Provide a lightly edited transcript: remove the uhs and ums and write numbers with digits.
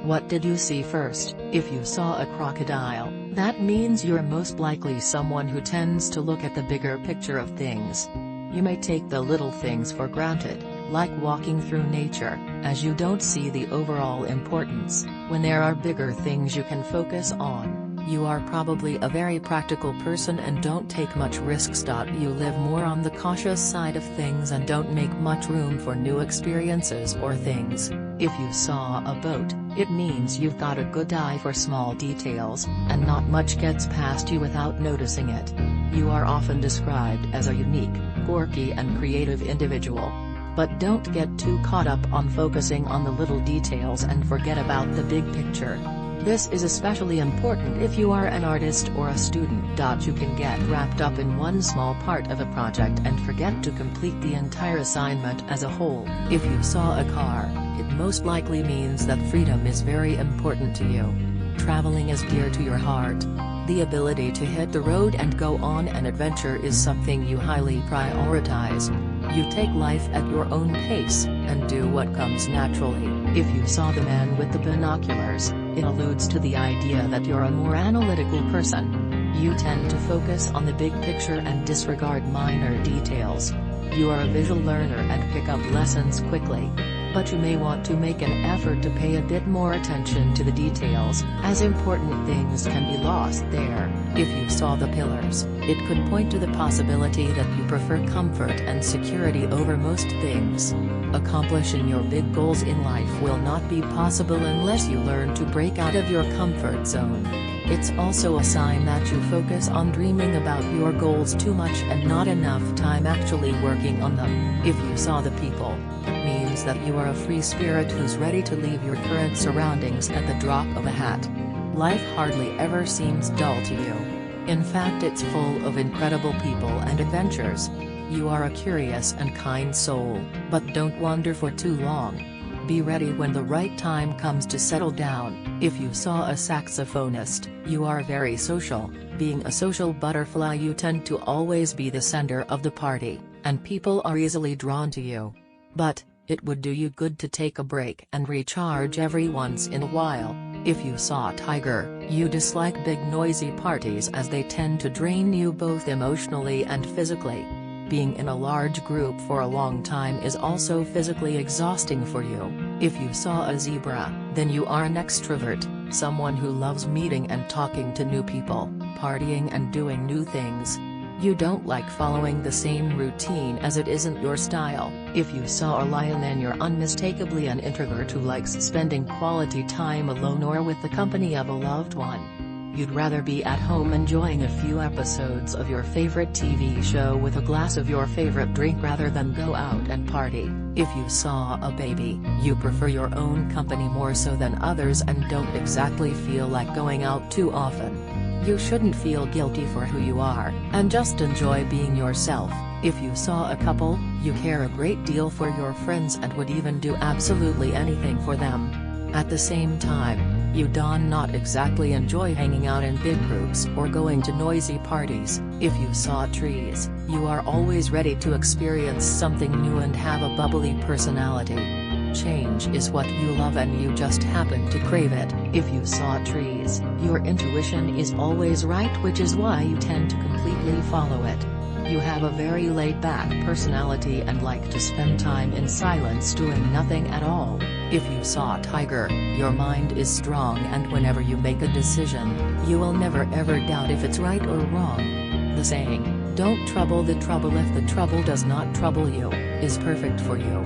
What did you see first? If you saw a crocodile, that means you're most likely someone who tends to look at the bigger picture of things. You may take the little things for granted, like walking through nature, as you don't see the overall importance, when there are bigger things you can focus on. You are probably a very practical person and don't take much risks. You live more on the cautious side of things and don't make much room for new experiences or things. If you saw a boat, it means you've got a good eye for small details, and not much gets past you without noticing it. You are often described as a unique, quirky and creative individual. But don't get too caught up on focusing on the little details and forget about the big picture. This is especially important if you are an artist or a student. You can get wrapped up in one small part of a project and forget to complete the entire assignment as a whole. If you saw a car, it most likely means that freedom is very important to you. Traveling is dear to your heart. The ability to hit the road and go on an adventure is something you highly prioritize. You take life at your own pace, and do what comes naturally. If you saw the man with the binoculars, it alludes to the idea that you're a more analytical person. You tend to focus on the big picture and disregard minor details. You are a visual learner and pick up lessons quickly. But you may want to make an effort to pay a bit more attention to the details, as important things can be lost there. If you saw the pillars, it could point to the possibility that you prefer comfort and security over most things. Accomplishing your big goals in life will not be possible unless you learn to break out of your comfort zone. It's also a sign that you focus on dreaming about your goals too much and not enough time actually working on them. If you saw the people, it means that you are a free spirit who's ready to leave your current surroundings at the drop of a hat. Life hardly ever seems dull to you. In fact, it's full of incredible people and adventures. You are a curious and kind soul, but don't wander for too long. Be ready when the right time comes to settle down. If you saw a saxophonist, you are very social. Being a social butterfly, you tend to always be the center of the party, and people are easily drawn to you. But, it would do you good to take a break and recharge every once in a while. If you saw a tiger, you dislike big noisy parties as they tend to drain you both emotionally and physically. Being in a large group for a long time is also physically exhausting for you. If you saw a zebra, then you are an extrovert, someone who loves meeting and talking to new people, partying and doing new things. You don't like following the same routine as it isn't your style. If you saw a lion, then you're unmistakably an introvert who likes spending quality time alone or with the company of a loved one. You'd rather be at home enjoying a few episodes of your favorite TV show with a glass of your favorite drink rather than go out and party. If you saw a baby, you prefer your own company more so than others and don't exactly feel like going out too often. You shouldn't feel guilty for who you are, and just enjoy being yourself. If you saw a couple, you care a great deal for your friends and would even do absolutely anything for them. At the same time, you do not exactly enjoy hanging out in big groups or going to noisy parties. If you saw trees, you are always ready to experience something new and have a bubbly personality. Change is what you love and you just happen to crave it. If you saw trees, your intuition is always right, which is why you tend to completely follow it. You have a very laid-back personality and like to spend time in silence doing nothing at all. If you saw a tiger, your mind is strong and whenever you make a decision, you will never ever doubt if it's right or wrong. The saying, "Don't trouble the trouble if the trouble does not trouble you," is perfect for you.